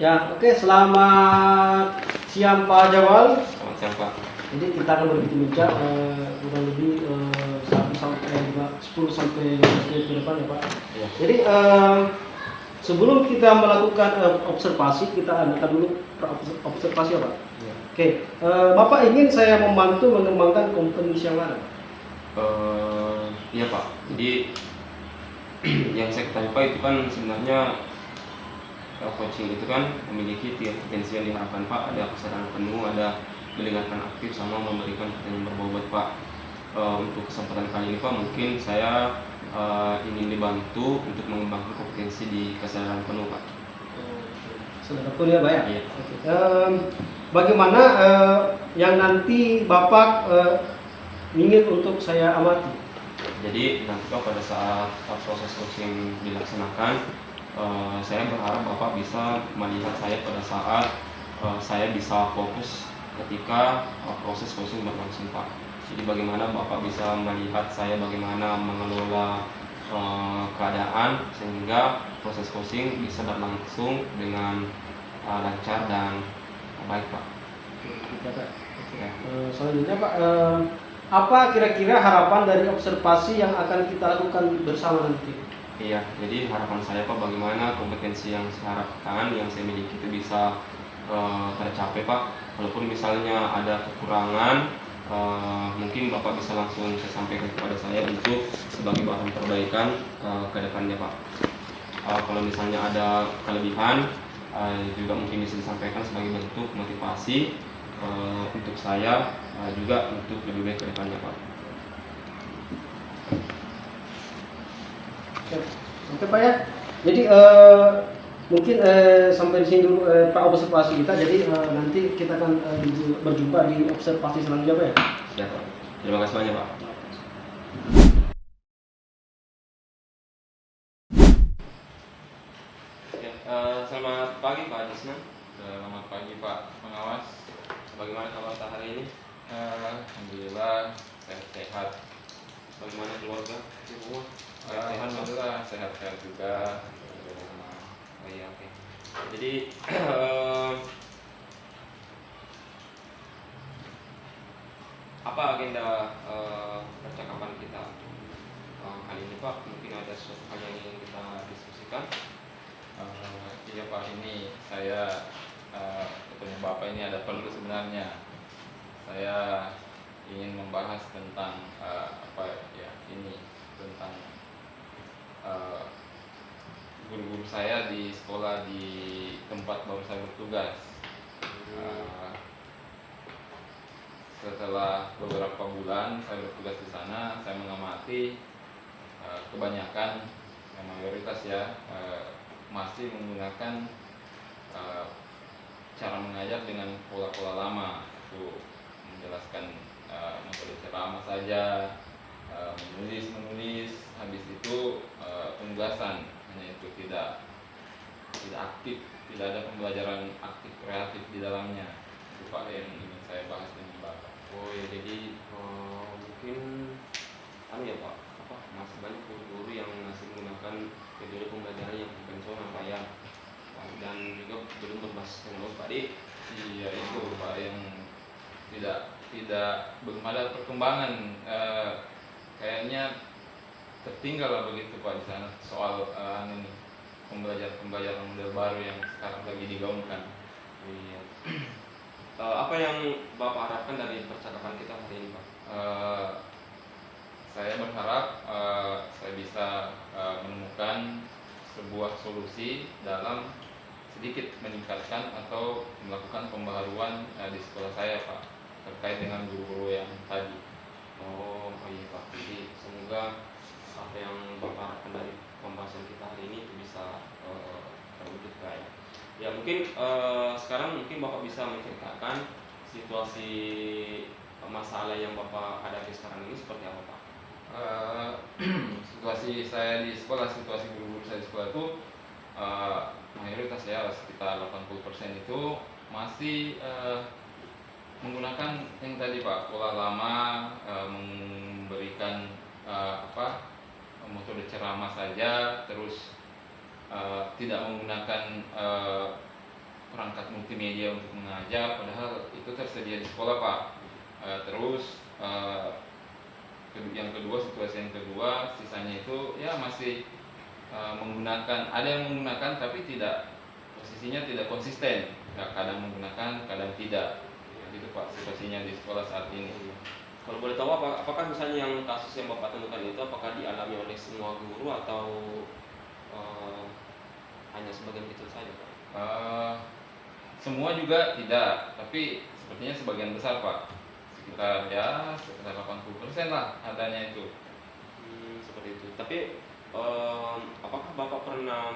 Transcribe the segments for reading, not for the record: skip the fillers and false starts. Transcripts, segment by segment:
Ya, oke, selamat siang Pak Jawal. Selamat siang Pak. Jadi kita akan berbincang kurang lebih 1 sampai 10 sampai 15 menit ke depan ya Pak. Ya. Jadi sebelum kita melakukan observasi, kita adakan dulu observasi ya Pak. Ya. Oke, Bapak ingin saya membantu mengembangkan kompetensi yang mana? Iya Pak. Jadi yang saya ketahui Pak itu kan sebenarnya coaching itu kan memiliki 3 potensi yang diharapkan Pak. Ada kesadaran penuh, ada mendengarkan aktif, sama memberikan pertanyaan berbobot Pak. Untuk kesempatan kali ini Pak, mungkin saya ingin dibantu untuk mengembangkan kompetensi di kesadaran penuh Pak. Saudara penuh ya Pak ya? Iya. Oke. Bagaimana yang nanti Bapak ingin untuk saya amati? Jadi nanti Pak, pada saat proses coaching dilaksanakan, saya berharap Bapak bisa melihat saya pada saat saya bisa fokus ketika proses coaching berlangsung Pak. Jadi bagaimana Bapak bisa melihat saya bagaimana mengelola keadaan sehingga proses coaching bisa berlangsung dengan lancar dan baik Pak. Oke, Pak. Ya. Selanjutnya Pak, apa kira-kira harapan dari observasi yang akan kita lakukan bersama nanti? Iya, jadi harapan saya Pak, bagaimana kompetensi yang saya harapkan, yang saya miliki itu bisa tercapai Pak. Walaupun misalnya ada kekurangan, mungkin Bapak bisa langsung saya sampaikan kepada saya untuk sebagai bahan perbaikan ke depannya Pak. Kalau misalnya ada kelebihan, juga mungkin bisa disampaikan sebagai bentuk motivasi untuk saya, juga untuk lebih baik ke depannya Pak. Oke Pak ya. Jadi mungkin sampai di sini dulu Pak observasi kita. Jadi nanti kita akan berjumpa di observasi selanjutnya Pak ya. Ya Pak. Terima kasih banyak Pak. Ya, selamat pagi Pak Disna. Selamat pagi Pak Pengawas. Bagaimana kabar hari ini? Alhamdulillah sehat-sehat. Bagaimana keluarga? Semua sehat-sehat Pak? Alhamdulillah sehat-sehat juga. Oh iya, oke. Jadi apa agenda percakapan kita kali ini Pak? Mungkin ada sesuatu hal yang ingin kita diskusikan. Iya Pak, ini saya ketemu Bapak ini ada perlu sebenarnya. Saya ingin membahas tentang tentang guru-guru saya di sekolah di tempat baru saya bertugas. Setelah beberapa bulan saya bertugas di sana, saya mengamati kebanyakan, mayoritas ya, masih menggunakan cara mengajar dengan pola-pola lama, itu menjelaskan metode ceramah saja, menulis, habis itu penugasan, hanya itu, tidak aktif, tidak ada pembelajaran aktif kreatif di dalamnya. Itu Pak yang ingin saya bahas dengan Bapak. Oh ya, jadi mungkin ya Pak, masih banyak guru-guru yang masih menggunakan metode pembelajaran yang konvensional Pak ya, dan juga belum berbasis teknologi Pak Di. Iya itu Pak, yang belum ada perkembangan, kayaknya tertinggal lah begitu Pak di sana soal ini pembelajaran model baru yang sekarang lagi digaungkan. Iya. Apa yang Bapak harapkan dari percakapan kita hari ini Pak? Saya berharap saya bisa menemukan sebuah solusi dalam sedikit meningkatkan atau melakukan pembaharuan di sekolah saya Pak, terkait dengan guru-guru yang tadi. Oh iya Pak, jadi semoga apa yang Bapak harapkan dari pembahasan kita hari ini itu bisa terwujud Pak ya. Ya mungkin sekarang mungkin Bapak bisa menceritakan situasi masalah yang Bapak hadapi sekarang ini seperti apa Pak? Situasi saya di sekolah, situasi guru-guru saya di sekolah itu mayoritas ya sekitar 80% itu masih menggunakan yang tadi Pak, pola lama, memberikan metode ceramah saja, terus tidak menggunakan perangkat multimedia untuk mengajar, padahal itu tersedia di sekolah Pak. Terus yang kedua, situasi yang kedua, sisanya itu ya masih menggunakan, ada yang menggunakan tapi tidak, posisinya tidak konsisten, kadang menggunakan kadang tidak, gitu Pak situasinya di sekolah saat ini. Kalau boleh tahu apakah misalnya yang kasus yang Bapak temukan itu apakah dialami oleh semua guru atau eh, hanya sebagian kecil saja Pak? Semua juga tidak, tapi sepertinya sebagian besar Pak, sekitar 80% lah adanya itu. Seperti itu. Tapi apakah Bapak pernah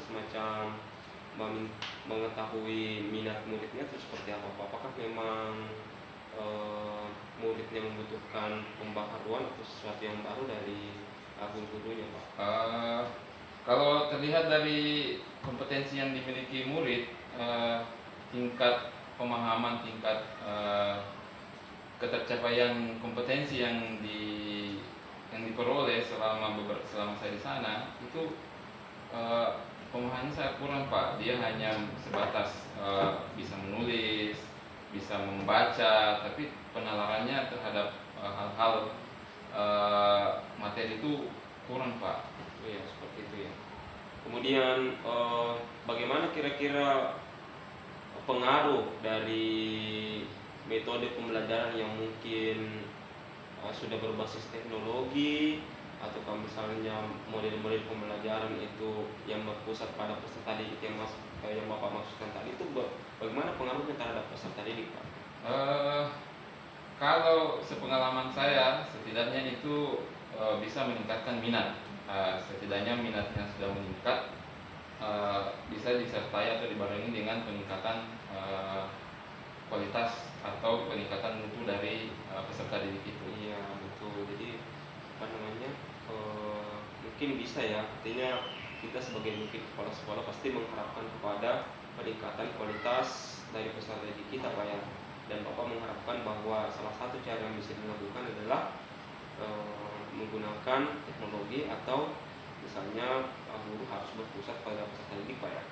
semacam mengetahui minat muridnya itu seperti apa Pak? Apakah memang muridnya membutuhkan pembaharuan atau sesuatu yang baru dari guru-gurunya Pak? Kalau terlihat dari kompetensi yang dimiliki murid, tingkat pemahaman, tingkat ketercapaian kompetensi yang diperoleh selama saya di sana itu pemahamannya saya kurang Pak. Dia hanya sebatas bisa menulis, bisa membaca, tapi penalarannya terhadap hal-hal materi itu kurang Pak. Ya seperti itu ya. Kemudian bagaimana kira-kira pengaruh dari metode pembelajaran yang mungkin sudah berbasis teknologi atau misalnya model-model pembelajaran itu yang berpusat pada peserta didik yang Bapak maksudkan tadi itu bagaimana pengaruhnya terhadap peserta didik Pak? Kalau sepengalaman saya, setidaknya itu bisa meningkatkan minat. Setidaknya minatnya sudah meningkat, bisa disertai atau dibarengi dengan peningkatan kualitas atau peningkatan mutu dari peserta didik itu. Iya betul. Jadi mungkin bisa ya, artinya kita sebagai mungkin kepala sekolah pasti mengharapkan kepada peningkatan kualitas dari peserta didik kita Pak ya. Dan Bapak mengharapkan bahwa salah satu cara yang bisa dilakukan adalah menggunakan teknologi atau misalnya guru harus berpusat pada peserta didik Pak ya.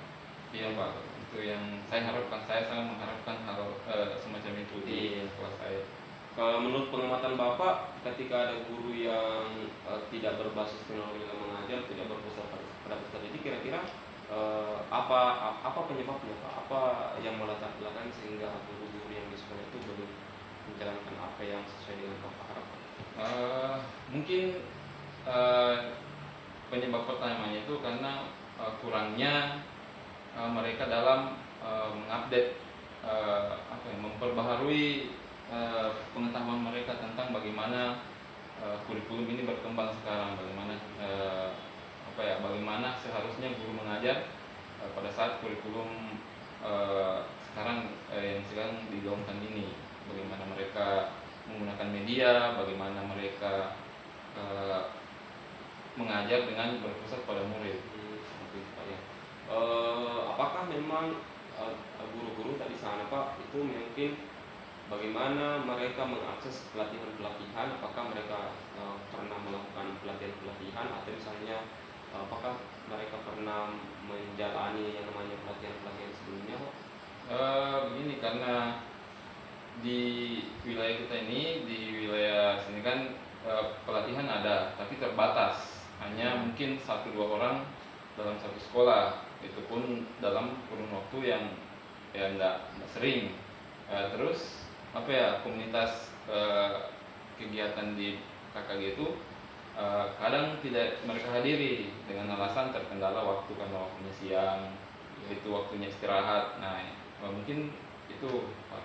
Iya Pak, itu yang saya harapkan. Saya sangat mengharapkan hal semacam itu di sekolah saya. Menurut pengamatan Bapak, ketika ada guru yang tidak berbasis teknologi dalam mengajar, tidak berpusat pada peserta didik, kira-kira apa penyebabnya Pak? Apa yang melatar belakang sehingga guru-guru yang di sekolah itu belum menjalankan apa yang sesuai dengan Bapak harapkan? Mungkin penyebab pertamanya itu karena kurangnya mereka dalam mengupdate, memperbaharui pengetahuan mereka tentang bagaimana kurikulum ini berkembang sekarang, bagaimana seharusnya guru mengajar pada saat kurikulum sekarang yang sedang digaungkan ini, bagaimana mereka menggunakan media, bagaimana mereka mengajar dengan berpusat pada murid. Seperti itu Pak ya. Apakah memang guru-guru tadi sana Pak itu mungkin bagaimana mereka mengakses pelatihan-pelatihan? Apakah mereka pernah melakukan pelatihan-pelatihan atau misalnya apakah mereka pernah menjalani yang namanya pelatihan-pelatihan sebelumnya Pak? Begini, karena di wilayah kita ini, di wilayah sini kan pelatihan ada, tapi terbatas, hanya mungkin 1-2 orang dalam satu sekolah, itu pun dalam kurun waktu yang tidak sering. Terus komunitas kegiatan di KKG itu kadang tidak mereka hadiri dengan alasan terkendala waktu, karena waktunya siang, itu waktunya istirahat. Nah, mungkin itu Pak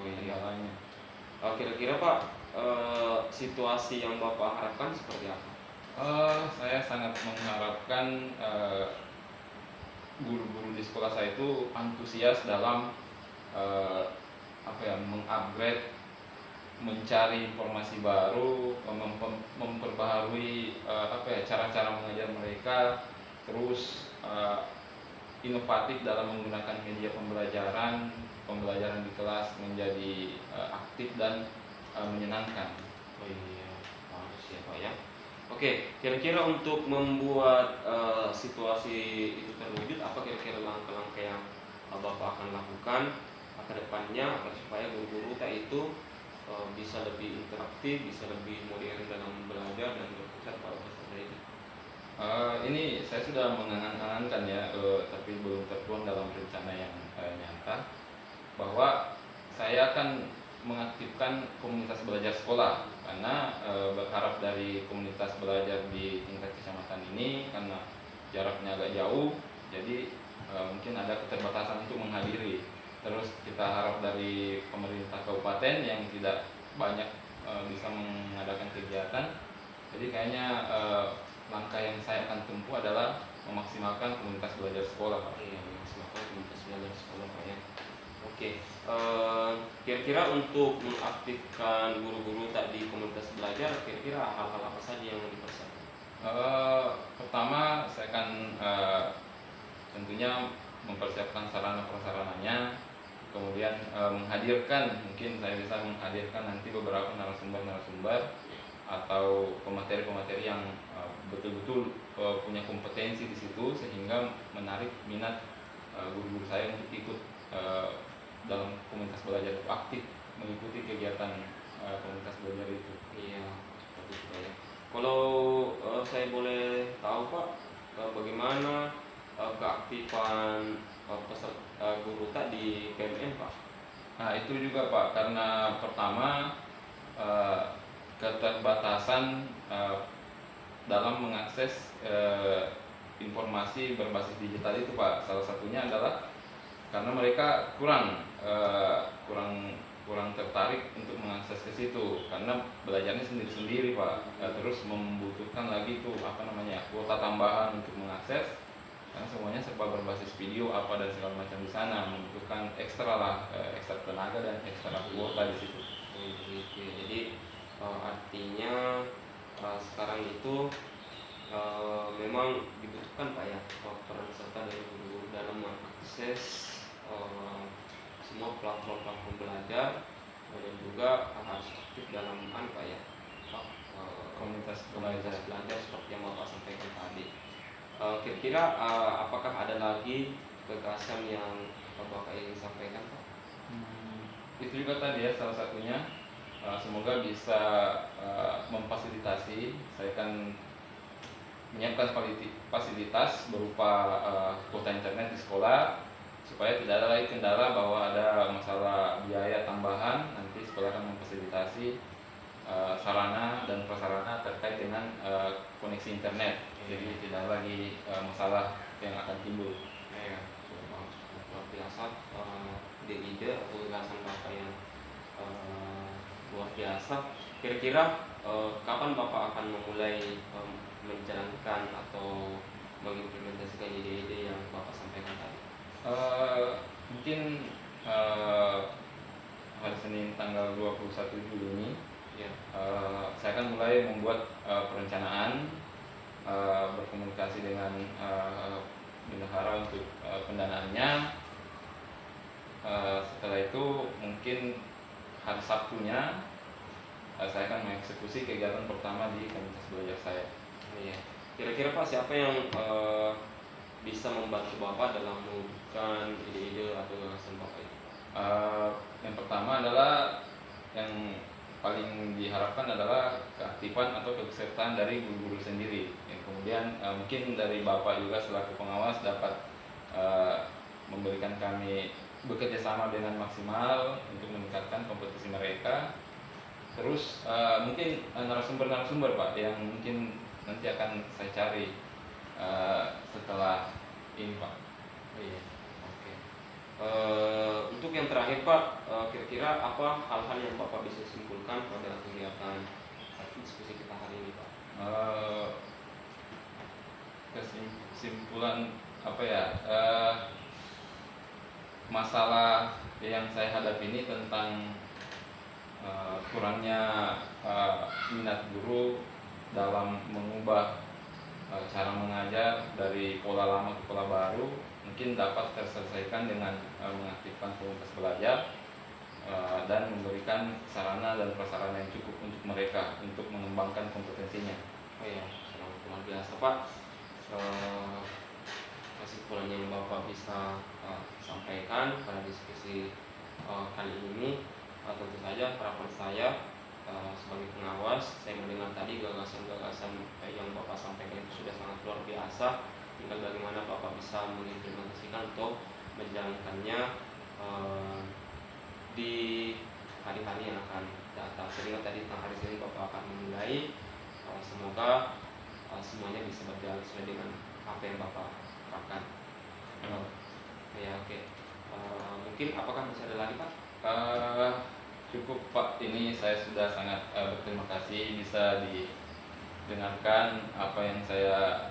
kendalanya. Kira-kira Pak situasi yang Bapak harapkan seperti apa? Saya sangat mengharapkan guru-guru di sekolah saya itu antusias dalam mengupgrade, mencari informasi baru, memperbaharui cara-cara mengajar mereka, terus inovatif dalam menggunakan media pembelajaran di kelas menjadi aktif dan menyenangkan. Oh iya, harus ya Pak ya. Oke, kira-kira untuk membuat situasi itu terwujud, apa kira-kira langkah-langkah yang Bapak akan lakukan ke depannya agar supaya guru-guru kita itu bisa lebih interaktif, bisa lebih modern dalam belajar dan berpusat pada peserta didik? Ini saya sudah mengangan-angankan ya, tapi belum tertuang dalam rencana yang nyata, bahwa saya akan mengaktifkan komunitas belajar sekolah karena berharap dari komunitas belajar di tingkat kecamatan ini karena jaraknya agak jauh, jadi mungkin ada keterbatasan untuk menghadiri. Terus kita harap dari pemerintah kabupaten yang tidak banyak bisa mengadakan kegiatan, jadi kayaknya langkah yang saya akan tempuh adalah memaksimalkan komunitas belajar sekolah, Pak. Iya, maksimalkan komunitas belajar sekolah Pak ya. Oke, kira-kira untuk mengaktifkan guru-guru tadi komunitas belajar, kira-kira hal-hal apa saja yang dipersiapkan? Pertama, saya akan tentunya mempersiapkan sarana prasarananya, kemudian menghadirkan, mungkin saya bisa menghadirkan nanti beberapa narasumber-narasumber atau pemateri-pemateri yang betul-betul punya kompetensi di situ sehingga menarik minat guru-guru saya untuk ikut dalam komunitas belajar, aktif mengikuti kegiatan komunitas belajar itu. Iya, seperti itu Pak ya. Kalau saya boleh tahu Pak, bagaimana keaktifan guru tadi di KMN Pak? Nah itu juga Pak, karena pertama keterbatasan dalam mengakses informasi berbasis digital itu Pak. Salah satunya adalah karena mereka kurang tertarik untuk mengakses ke situ karena belajarnya sendiri-sendiri Pak. Terus membutuhkan lagi tuh kuota tambahan untuk mengakses karena semuanya serba berbasis video apa dan segala macam di sana, membutuhkan ekstra lah, ekstra tenaga dan ekstra kuota di situ. Gitu ya. Jadi artinya sekarang itu memang dibutuhkan Pak ya peran serta dari guru dalam mengakses semua platform-platform belajar dan juga harus aktif dalam Pak ya Pak, Komunitas komunitas belajar. belajar seperti yang Bapak sampaikan tadi. Kira-kira apakah ada lagi gagasan yang Bapak ingin sampaikan Pak? Itu juga tadi ya salah satunya. Semoga bisa memfasilitasi. Saya akan menyiapkan fasilitas berupa kuota internet di sekolah supaya tidak ada lagi kendala bahwa ada masalah biaya tambahan. Nanti sekolah akan memfasilitasi sarana dan prasarana terkait dengan koneksi internet. Jadi tidak lagi masalah yang akan timbul. Ya, luar biasa ide atau gagasan Bapak yang luar biasa. Kira-kira kapan Bapak akan memulai menjalankan atau mengimplementasikan ide-ide yang Bapak sampaikan tadi? Mungkin hari Senin tanggal 21 Juli ini Ya, saya akan mulai membuat perencanaan, berkomunikasi dengan bendahara untuk pendanaannya. Setelah itu mungkin hari Sabtunya saya akan mengeksekusi kegiatan pertama di komunitas belajar saya. iya. Kira-kira Pak siapa yang bisa membantu Bapak dalam mewujudkan ide-ide atau gagasan Bapak itu? Yang pertama adalah yang paling diharapkan adalah keaktifan atau keikutsertaan dari guru-guru sendiri. Yang kemudian mungkin dari Bapak juga selaku pengawas dapat memberikan kami bekerja sama dengan maksimal untuk meningkatkan kompetisi mereka. Terus mungkin narasumber-narasumber Pak yang mungkin nanti akan saya cari setelah ini Pak. Iya, oke. Untuk yang terakhir Pak, kira-kira apa hal-hal yang Bapak bisa simpulkan pada kegiatan diskusi kita hari ini Pak? Kesimpulan apa ya? Masalah yang saya hadapi ini tentang kurangnya minat guru dalam mengubah cara mengajar dari pola lama ke pola baru mungkin dapat terselesaikan dengan mengaktifkan komunitas belajar dan memberikan sarana dan prasarana yang cukup untuk mereka untuk mengembangkan kompetensinya. Oh ya, sangat luar biasa Pak. Eh, Kesimpulan yang Bapak bisa sampaikan pada diskusi kali ini, tentu saja harapan saya sebagai pengawas, saya mendengar tadi gagasan-gagasan yang Bapak sampaikan itu sudah sangat luar biasa. Tinggal bagaimana Bapak bisa mengimplementasikan atau menjalankannya eh, di hari-hari yang akan datang. Sehingga tadi tentang hari Senin Bapak akan memulai. Semoga semuanya bisa berjalan sesuai dengan apa yang Bapak harapkan. Ya oke. Mungkin apakah masih ada lagi Pak? Eh, Cukup Pak, ini saya sudah sangat berterima kasih bisa didengarkan apa yang saya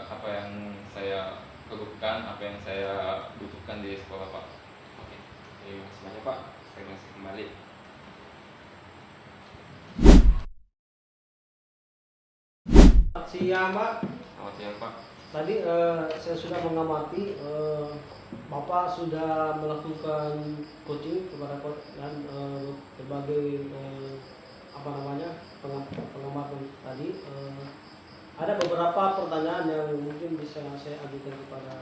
apa yang saya keluhkan, apa yang saya butuhkan di sekolah Pak. Oke. Terima kasih banyak Pak. Saya masih kembali. Siang Pak. Selamat siang Pak. Tadi saya sudah mengamati Bapak sudah melakukan coaching kepada dan berbagai apa namanya pengamatan tadi. Ada beberapa pertanyaan yang mungkin bisa saya ajukan kepada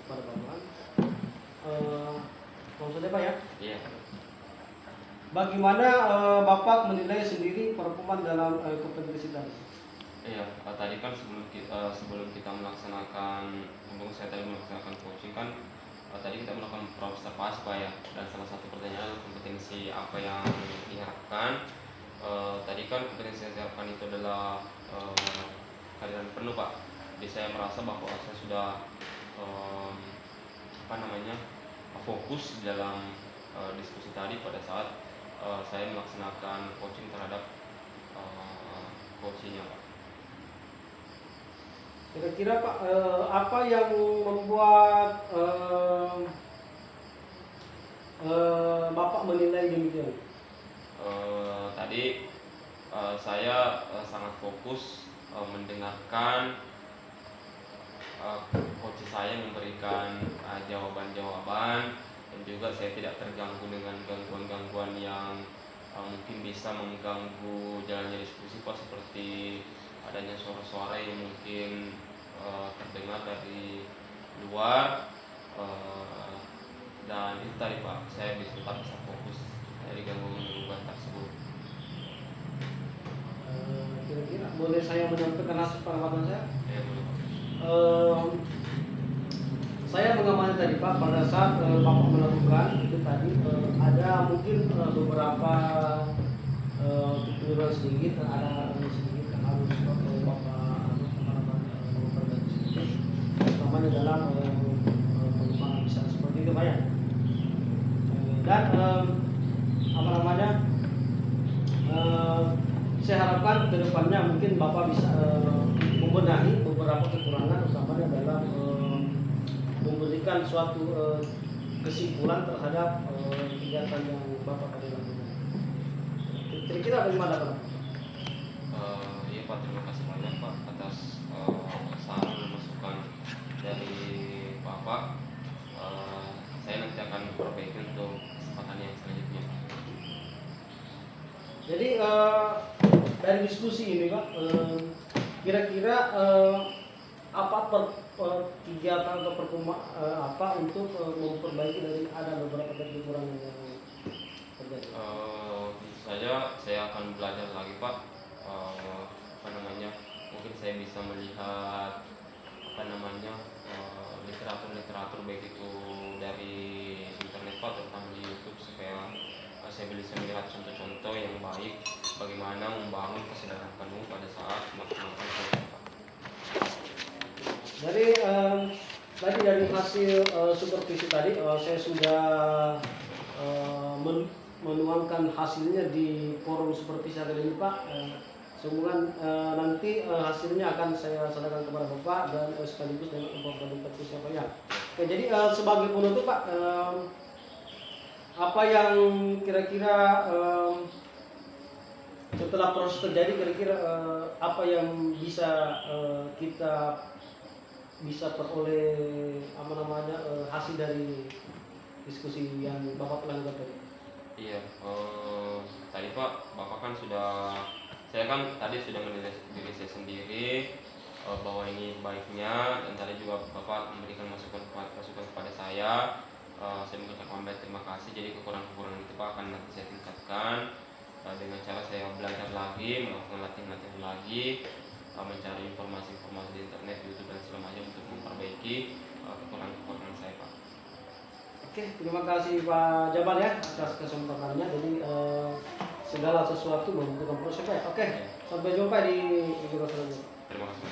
Bapak. Maksudnya Pak ya, Iya. bagaimana Bapak menilai sendiri performa dalam kompetisi tadi? Iya, tadi kan sebelum kita melaksanakan, saya tadi melaksanakan coaching kan, tadi kita melakukan observasi Pak ya, dan salah satu pertanyaan kompetensi apa yang diharapkan. Tadi kan kompetensi yang diharapkan itu adalah kehadiran penuh Pak. Jadi saya merasa bahwa saya sudah apa namanya fokus dalam diskusi tadi pada saat saya melaksanakan coaching terhadap coachingnya Pak. Kira-kira Pak, apa yang membuat Bapak menilai demikian? Tadi saya sangat fokus mendengarkan coach saya memberikan jawaban-jawaban, dan juga saya tidak terganggu dengan gangguan-gangguan yang mungkin bisa mengganggu jalannya diskusi Pak, seperti adanya suara-suara yang mungkin terdengar dari luar, dan itu tadi Pak, saya tetap bisa fokus dari gangguan-gangguan tersebut. Kira-kira boleh saya menyampaikan hasil pengamatan saya? Ya, boleh Pak. Saya mengamati tadi Pak, pada saat Bapak melakukan itu tadi ada mungkin beberapa kekeliruan sedikit, ada sedikit yang harus Bapak memperbaiki sedikit, utamanya dalam pengembangan bisa seperti itu Pak ya. Dan apa namanya, saya harapkan ke depannya mungkin Bapak bisa membenahi beberapa kekurangan, utamanya dalam memberikan suatu kesimpulan terhadap kegiatan yang Bapak tadi lakukan. Kira-kira bagaimana Pak? Iya Pak, terima kasih banyak Pak atas saran dan masukan dari Bapak. Saya nanti akan perbaiki untuk kesempatan yang selanjutnya. Jadi dari diskusi ini Pak, kira-kira apa kegiatan atau apa untuk memperbaiki dari ada beberapa kekurangan yang terjadi? Tentu saja saya akan belajar lagi Pak. Apa namanya? Mungkin saya bisa melihat apa namanya literatur baik itu dari internet Pak, terutama di YouTube, supaya saya bisa melihat contoh-contoh yang baik bagaimana membangun kesadaran penuh pada saat melaksanakan coaching Pak. Jadi tadi dari hasil supervisi tadi saya sudah menuangkan hasilnya di forum supervisi hari ini Pak. Semoga nanti hasilnya akan saya sampaikan kepada Bapak dan sekaligus dengan Bapak supervisi Pak ya. Oke, jadi sebagai penutup Pak, apa yang kira-kira setelah proses terjadi, kira-kira apa yang bisa kita bisa peroleh apa namanya hasil dari diskusi yang Bapak lakukan tadi? Iya, tadi Pak, Bapak kan sudah saya kan tadi sudah menilai diri saya sendiri bahwa ini baiknya, dan tadi juga Bapak memberikan masukan kepada saya. Saya mengucapkan banyak terima kasih. Jadi kekurangan-kekurangan itu Pak akan nanti saya tingkatkan dengan cara saya belajar lagi, melakukan latihan-latihan lagi, mencari informasi-informasi di internet, YouTube dan segala macam untuk memperbaiki kekurangan-kekurangan saya Pak. Oke, terima kasih Pak Jamal ya atas kesempatannya. Jadi segala sesuatu membutuhkan proses. Oke, sampai jumpa di video selanjutnya. Terima kasih.